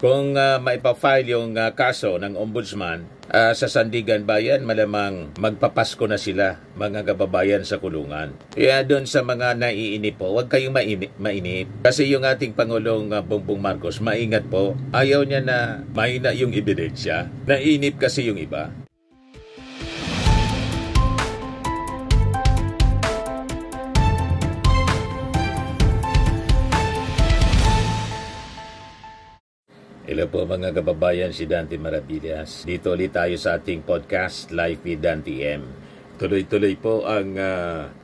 Kung maipafile yung kaso ng ombudsman sa Sandigan Bayan, malamang magpapasko na sila, mga kababayan sa kulungan. Kaya doon sa mga naiinip po, huwag kayong mainip. Kasi yung ating Pangulong Bongbong Marcos, maingat po, ayaw niya na mahina yung ebidensya. Nainip kasi yung iba. Hello po mga kababayan, si Dante Maravillas. Dito ulit tayo sa ating podcast, Live with Dante M. Tuloy-tuloy po ang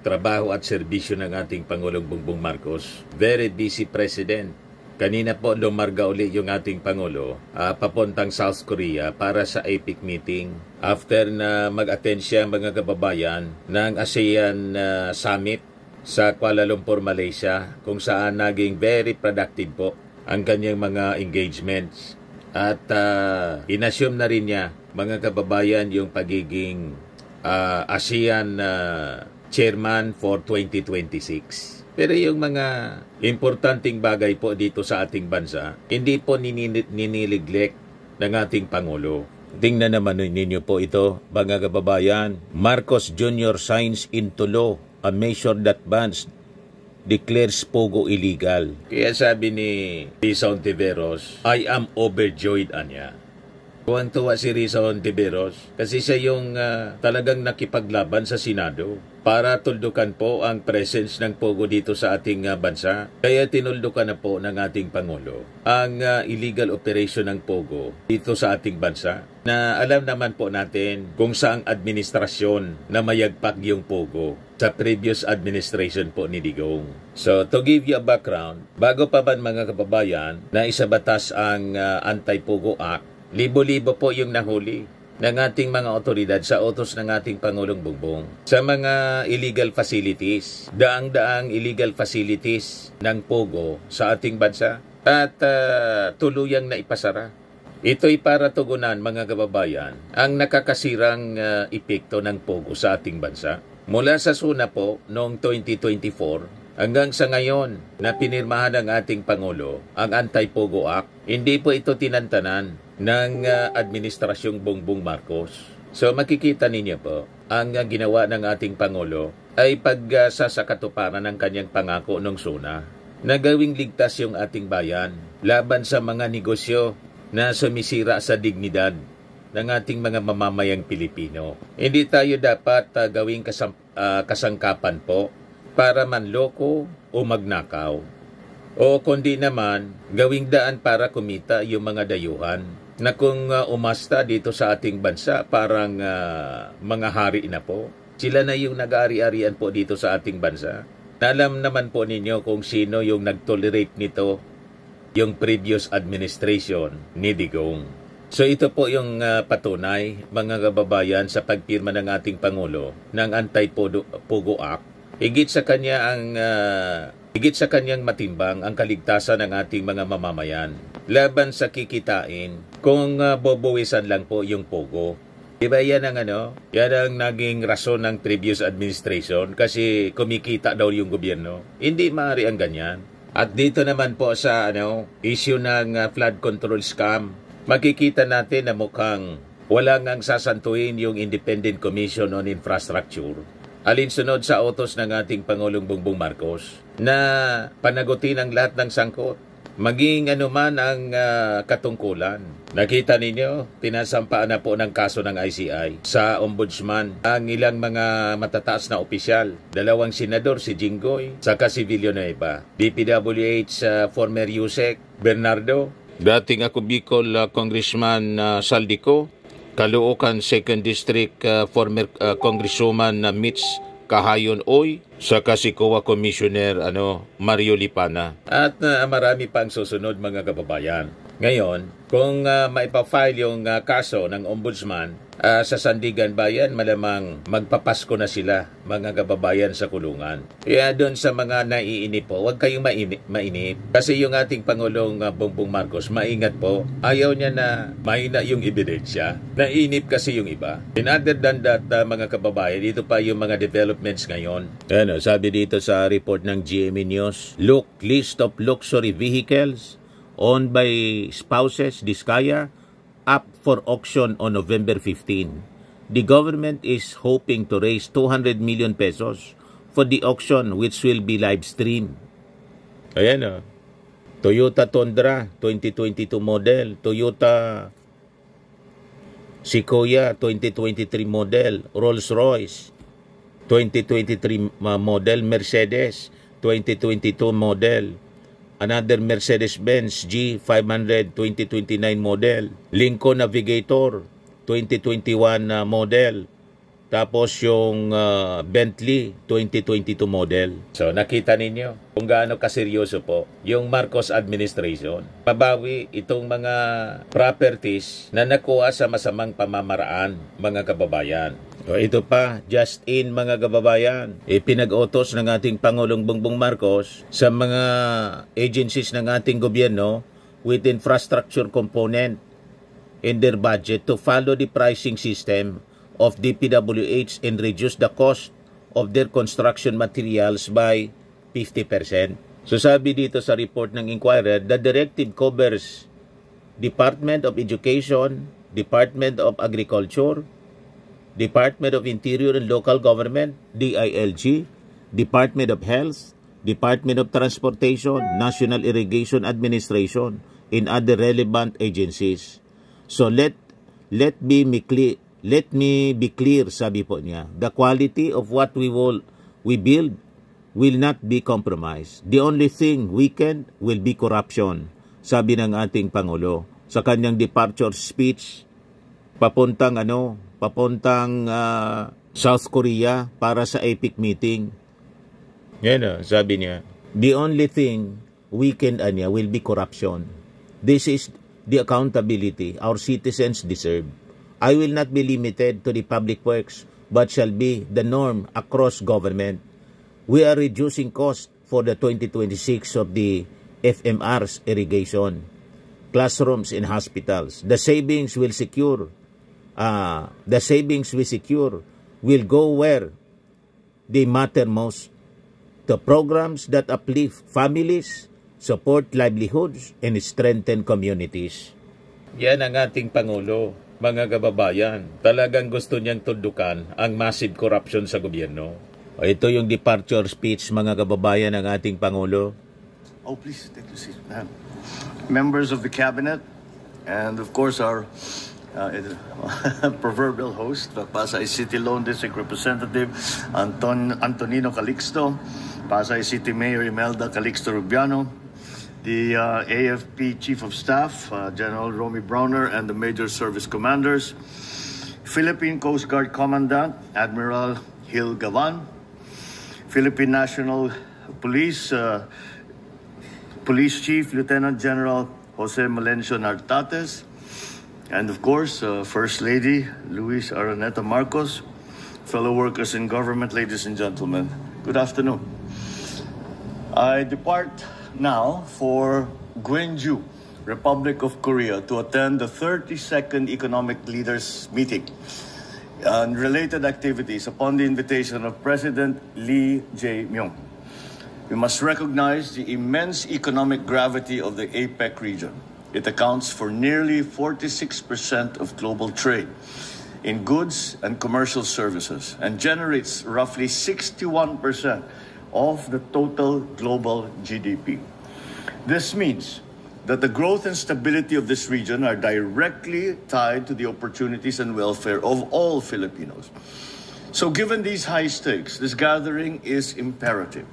trabaho at serbisyo ng ating Pangulong Bongbong Marcos. Very busy President. Kanina po lumarga uli yung ating Pangulo papuntang South Korea para sa APEC meeting. After na mag-attend siya mga kababayan ng ASEAN Summit sa Kuala Lumpur, Malaysia, kung saan naging very productive po ang kanyang mga engagements. At inassume na rin niya, mga kababayan, yung pagiging ASEAN chairman for 2026. Pero yung mga importanteng bagay po dito sa ating bansa, hindi po ninineglect ng ating Pangulo. Tingnan naman ninyo po ito, mga kababayan. Marcos Jr. signs into law a measure that bans declares Pogo illegal. Kaya sabi ni Risa Hontiveros, I am overjoyed, anya. Tuwang-tuwa si Risa Hontiveros kasi siya yung talagang nakipaglaban sa Senado para tuldukan po ang presence ng Pogo dito sa ating bansa. Kaya tinuldukan na po ng ating Pangulo ang illegal operation ng Pogo dito sa ating bansa, na alam naman po natin kung saang administrasyon na mayagpag yung Pogo sa previous administration po ni Digong. So, to give you a background, bago pa man mga kababayan na isabatas ang Anti-Pogo Act, libo-libo po yung nahuli ng ating mga otoridad sa utos ng ating Pangulong Bongbong sa mga illegal facilities, daang-daang illegal facilities ng Pogo sa ating bansa, at tuluyang na ipasara. Ito'y para tugunan, mga kababayan, ang nakakasirang epekto ng Pogo sa ating bansa. Mula sa SUNA po noong 2024 hanggang sa ngayon na pinirmahan ng ating Pangulo ang Anti-Pogo Act, hindi po ito tinantanan ng administrasyong Bongbong Marcos. So makikita ninyo po, ang ginawa ng ating Pangulo ay pagsasakatuparan ng kanyang pangako ng SUNA na gawing ligtas yung ating bayan laban sa mga negosyo na sumisira sa dignidad ng ating mga mamamayang Pilipino. Hindi tayo dapat gawing kasangkapan po para manloko o magnakaw, o kundi naman gawing daan para kumita yung mga dayuhan na kung umasta dito sa ating bansa parang mga hari na po. Sila na yung nag-ari-arian po dito sa ating bansa. Alam naman po ninyo kung sino yung nag-tolerate nito, yung previous administration ni Digong. So ito po yung patunay, mga kababayan, sa pagpirma ng ating Pangulo ng Anti-Pogo Act. Higit sa kanyang matimbang ang kaligtasan ng ating mga mamamayan laban sa kikitain kung bobowisan lang po yung Pogo. Diba yan ang yan ang naging rason ng previous administration kasi kumikita daw yung gobyerno. Hindi maaari ang ganyan. At dito naman po sa issue ng flood control scam, makikita natin na mukhang wala ngang sasantuin yung Independent Commission on Infrastructure, alinsunod sa utos ng ating Pangulong Bongbong Marcos, na panagutin ang lahat ng sangkot, maging anuman ang katungkulan. Nakita ninyo, pinasampaan na po ng kaso ng ICI sa ombudsman ang ilang mga matataas na opisyal. 2 senador, si Jinggoy, saka si Villanueva. DPWH former Yusek Bernardo, dating ako Bicol Congressman Saldico, Caloocan 2nd District former Congresswoman Mitch Kahayon Oy, saka si COA Commissioner Mario Lipana. At marami pang susunod, mga kababayan. Ngayon, kung maipafile yung kaso ng ombudsman sa Sandigan Bayan, malamang magpapasko na sila, mga kababayan sa kulungan. Kaya doon sa mga naiinip po, huwag kayong mainip. Kasi yung ating Pangulong Bongbong Marcos, maingat po, ayaw niya na mahina yung ebidensya. Nainip kasi yung iba. In other than that, mga kababayan, dito pa yung mga developments ngayon. Sabi dito sa report ng GMA News, list of luxury vehicles owned by spouses Diskaya up for auction on November 15. The government is hoping to raise 200 million pesos for the auction which will be live streamed. Ayan o. Toyota Tundra 2022 model, Toyota Sequoia 2023 model, Rolls-Royce 2023 model, Mercedes 2022 model, another Mercedes-Benz G500 2029 model, Lincoln Navigator 2021 model, tapos yung Bentley 2022 model. So nakita ninyo kung gaano kaseryoso po yung Marcos administration. Pabawi itong mga properties na nakuha sa masamang pamamaraan, mga kababayan. So ito pa, just in mga kababayan, pinag-utos ng ating Pangulong Bongbong Marcos sa mga agencies ng ating gobyerno with infrastructure component in their budget to follow the pricing system of DPWH and reduce the cost of their construction materials by 50%. So sabi dito sa report ng Inquirer, the directive covers Department of Education, Department of Agriculture, Department of Interior and Local Government, DILG, Department of Health, Department of Transportation, National Irrigation Administration, and other relevant agencies. So let me be clear, sabi po niya. The quality of what we build will not be compromised. The only thing weakened will be corruption, sabi ng ating Pangulo sa kanyang departure speech papuntang South Korea para sa APEC meeting. Yan sabi niya. The only thing weakened will be corruption. This is the accountability our citizens deserve. I will not be limited to the public works, but shall be the norm across government. We are reducing cost for the 2026 of the FMR's irrigation, classrooms and hospitals. The savings we secure will go where they matter most. The programs that uplift families, support livelihoods, and strengthen communities. Yan ang ating Pangulo, mga kababayan. Talagang gusto niyang tundukan ang massive corruption sa gobyerno. Ito yung departure speech, mga kababayan, ng ating Pangulo. Oh, please, take your seat, ma'am. Members of the Cabinet, and of course our proverbial host, Pasay City Lone District Representative Antonino Calixto, Pasay City Mayor Imelda Calixto Rubiano, the AFP Chief of Staff, General Romy Browner, and the Major Service Commanders, Philippine Coast Guard Commandant, Admiral Gil Gavan, Philippine National Police, Police Chief, Lieutenant General Jose Melencio Nartates, and of course, First Lady Luis Araneta Marcos, fellow workers in government, ladies and gentlemen, good afternoon. I depart now for Gwangju, Republic of Korea, to attend the 32nd Economic Leaders Meeting and related activities upon the invitation of President Lee Jae-myung. We must recognize the immense economic gravity of the APEC region. It accounts for nearly 46% of global trade in goods and commercial services and generates roughly 61% of the total global GDP. This means that the growth and stability of this region are directly tied to the opportunities and welfare of all Filipinos. So given these high stakes, this gathering is imperative.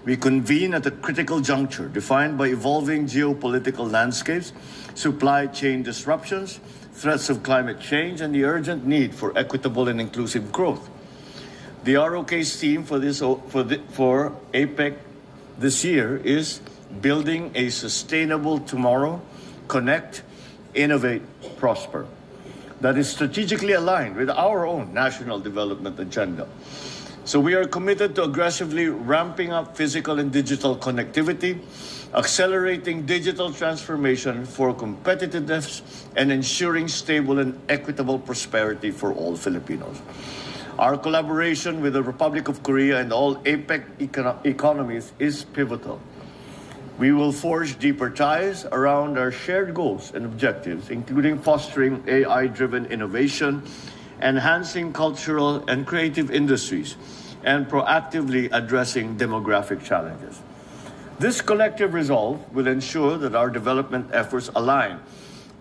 We convene at a critical juncture defined by evolving geopolitical landscapes, supply chain disruptions, threats of climate change, and the urgent need for equitable and inclusive growth. The ROK's theme for APEC this year is Building a Sustainable Tomorrow, Connect, Innovate, Prosper. That is strategically aligned with our own national development agenda. So we are committed to aggressively ramping up physical and digital connectivity, accelerating digital transformation for competitiveness, and ensuring stable and equitable prosperity for all Filipinos. Our collaboration with the Republic of Korea and all APEC economies is pivotal. We will forge deeper ties around our shared goals and objectives, including fostering AI-driven innovation, enhancing cultural and creative industries, and proactively addressing demographic challenges. This collective resolve will ensure that our development efforts align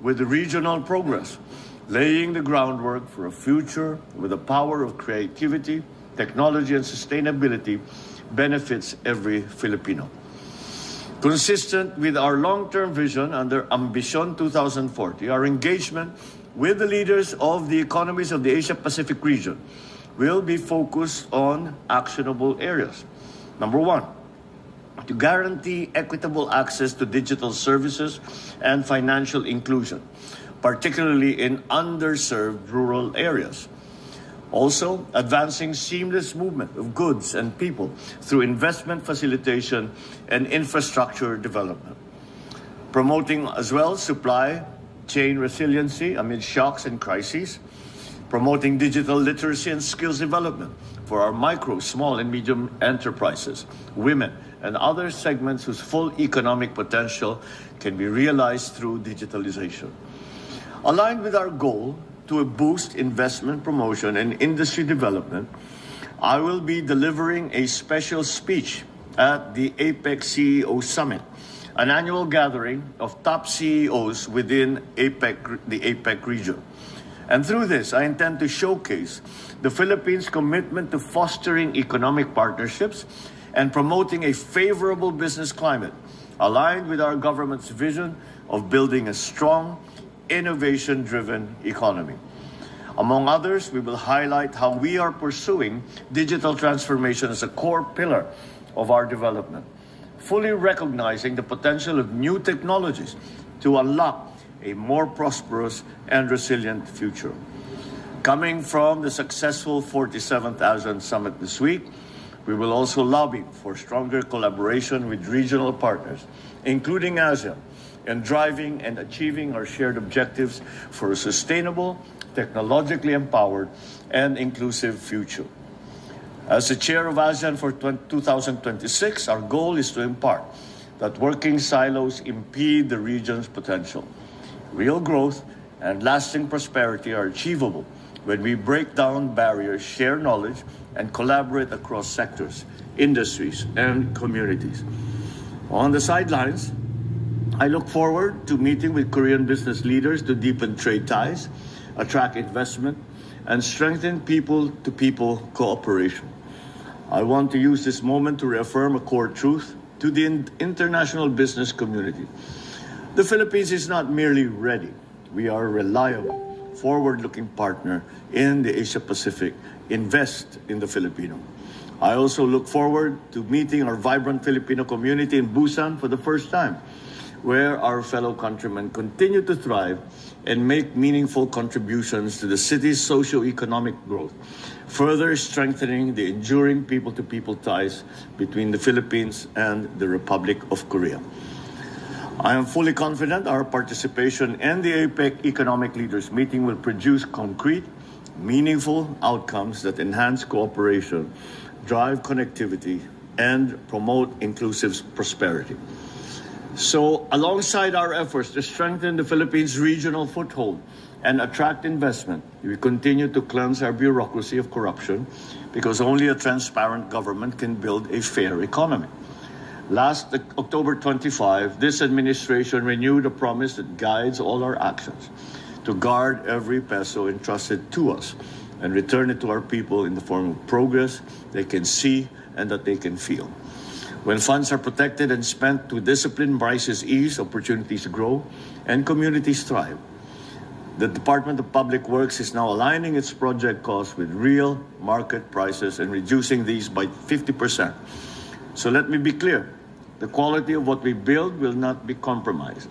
with the regional progress, laying the groundwork for a future where the power of creativity, technology, and sustainability benefits every Filipino. Consistent with our long-term vision under Ambition 2040, our engagement with the leaders of the economies of the Asia-Pacific region will be focused on actionable areas. Number one, to guarantee equitable access to digital services and financial inclusion, particularly in underserved rural areas. Also, advancing seamless movement of goods and people through investment facilitation and infrastructure development. Promoting as well supply chain resiliency amid shocks and crises. Promoting digital literacy and skills development for our micro, small, and medium enterprises, women, and other segments whose full economic potential can be realized through digitalization. Aligned with our goal to boost investment promotion and industry development, I will be delivering a special speech at the APEC CEO Summit, an annual gathering of top CEOs within APEC, the APEC region. And through this, I intend to showcase the Philippines' commitment to fostering economic partnerships and promoting a favorable business climate, aligned with our government's vision of building a strong, innovation-driven economy. Among others, we will highlight how we are pursuing digital transformation as a core pillar of our development, fully recognizing the potential of new technologies to unlock a more prosperous and resilient future. Coming from the successful 47th ASEAN Summit this week, we will also lobby for stronger collaboration with regional partners, including ASEAN, in driving and achieving our shared objectives for a sustainable, technologically empowered, and inclusive future. As the chair of ASEAN for 2026, our goal is to impart that working silos impede the region's potential. Real growth and lasting prosperity are achievable when we break down barriers, share knowledge, and collaborate across sectors, industries, and communities. On the sidelines, I look forward to meeting with Korean business leaders to deepen trade ties, attract investment, and strengthen people-to-people cooperation. I want to use this moment to reaffirm a core truth to the international business community. The Philippines is not merely ready. We are a reliable, forward-looking partner in the Asia-Pacific. Invest in the Filipino. I also look forward to meeting our vibrant Filipino community in Busan for the first time, where our fellow countrymen continue to thrive and make meaningful contributions to the city's socio-economic growth, further strengthening the enduring people-to-people ties between the Philippines and the Republic of Korea. I am fully confident our participation in the APEC Economic Leaders Meeting will produce concrete, meaningful outcomes that enhance cooperation, drive connectivity, and promote inclusive prosperity. So, alongside our efforts to strengthen the Philippines' regional foothold and attract investment, we continue to cleanse our bureaucracy of corruption, because only a transparent government can build a fair economy. Last October 25, this administration renewed a promise that guides all our actions: to guard every peso entrusted to us and return it to our people in the form of progress they can see and that they can feel. When funds are protected and spent to discipline, prices ease, opportunities grow, and communities thrive. The Department of Public Works is now aligning its project costs with real market prices and reducing these by 50%. So let me be clear. The quality of what we build will not be compromised.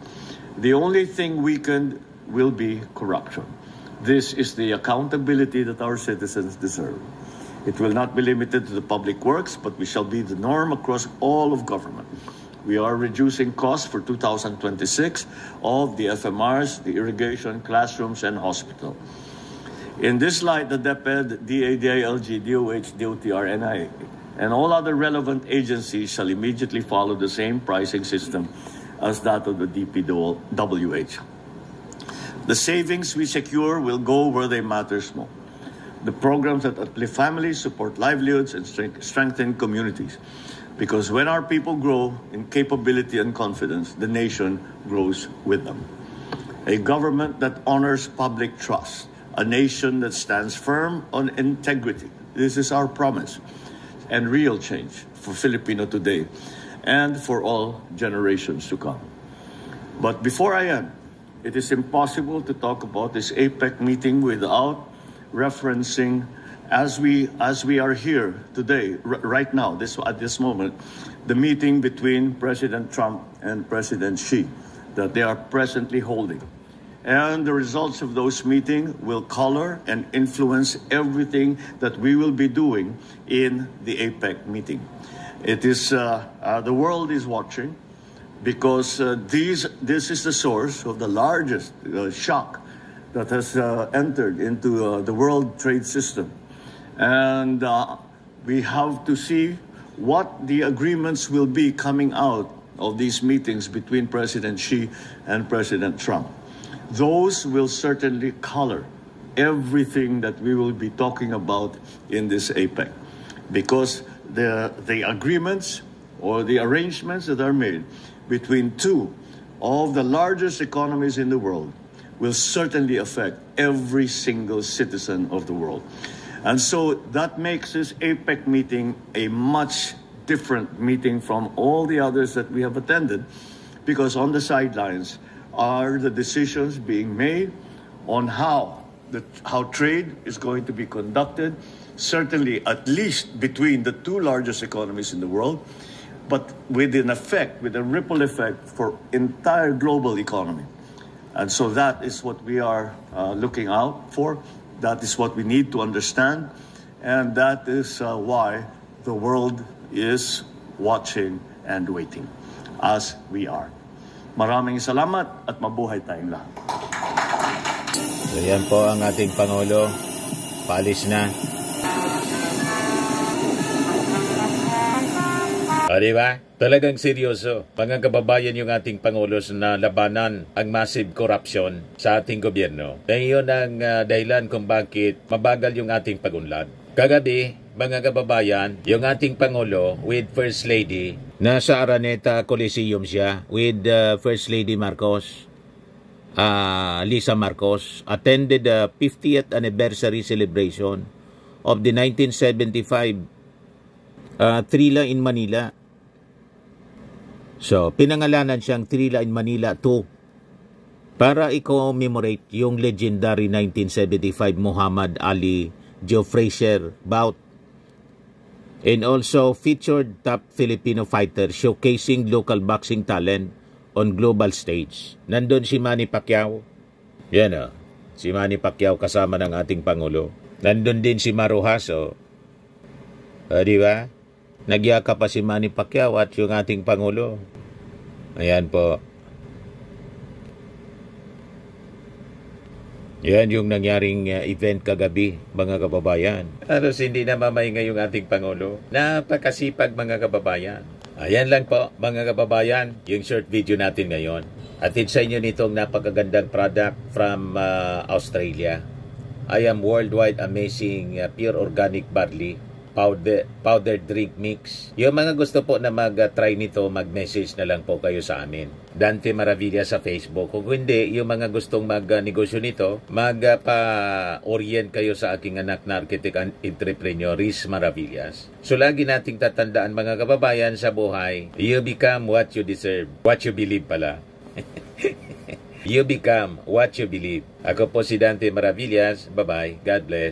The only thing weakened will be corruption. This is the accountability that our citizens deserve. It will not be limited to the public works, but we shall be the norm across all of government. We are reducing costs for 2026 of the FMRs, the irrigation, classrooms, and hospital. In this light, the DepEd, DADILG, DOH, DOTR, and all other relevant agencies shall immediately follow the same pricing system as that of the DPWH. The savings we secure will go where they matter most. The programs that uplift families, support livelihoods, and strengthen communities. Because when our people grow in capability and confidence, the nation grows with them. A government that honors public trust, a nation that stands firm on integrity. This is our promise and real change for Filipino today and for all generations to come. But before I end, it is impossible to talk about this APEC meeting without referencing, as we are here today, right now, at this moment, the meeting between President Trump and President Xi that they are presently holding. And the results of those meetings will color and influence everything that we will be doing in the APEC meeting. It is the world is watching because this is the source of the largest shock that has entered into the world trade system. And we have to see what the agreements will be coming out of these meetings between President Xi and President Trump. Those will certainly color everything that we will be talking about in this APEC, because the agreements or the arrangements that are made between two of the largest economies in the world will certainly affect every single citizen of the world. And so that makes this APEC meeting a much different meeting from all the others that we have attended, because on the sidelines are the decisions being made on how trade is going to be conducted, certainly at least between the two largest economies in the world, but with a ripple effect for entire global economy. And so that is what we are looking out for. That is what we need to understand. And that is why the world is watching and waiting, as we are. Maraming salamat at mabuhay tayong lahat. So yan po ang ating Pangulo. Paalis na. O diba? Talagang seryoso. Mga kababayan, yung ating Pangulo na labanan ang massive corruption sa ating gobyerno. Dahil yun ang dahilan kung bakit mabagal yung ating pag-unlad. Kagabi, mga kababayan, yung ating Pangulo with First Lady, nasa Araneta Coliseum siya with First Lady Marcos, Lisa Marcos, attended the 50th anniversary celebration of the 1975 Trilla in Manila. So, pinangalanan siyang Trilla in Manila 2 para i-commemorate yung legendary 1975 Muhammad Ali Joe Frazier bout, and also featured top Filipino fighters showcasing local boxing talent on global stage. Nandun si Manny Pacquiao. Yan si Manny Pacquiao kasama ng ating Pangulo. Nandun din si Marujas, di ba? Nagyaka pa si Manny Pacquiao at yung ating Pangulo. Ayan po. Yan yung nangyaring event kagabi, mga kababayan. Hindi na mamahinga yung ating Pangulo. Napakasipag, mga kababayan. Ayan lang po, mga kababayan, yung short video natin ngayon. Atid sa inyo nitong napakagandang product from Australia. I am worldwide amazing pure organic barley powdered drink mix. Yung mga gusto po na mag-try nito, mag-message na lang po kayo sa amin. Dante Maravilla sa Facebook. Kung hindi, yung mga gustong mag-negosyo nito, magpa-orient kayo sa aking anak na architect and entrepreneur, Riz Maravillas. So lagi nating tatandaan, mga kababayan, sa buhay, you become what you deserve. What you believe pala. You become what you believe. Ako po si Dante Maravillas. Bye-bye. God bless.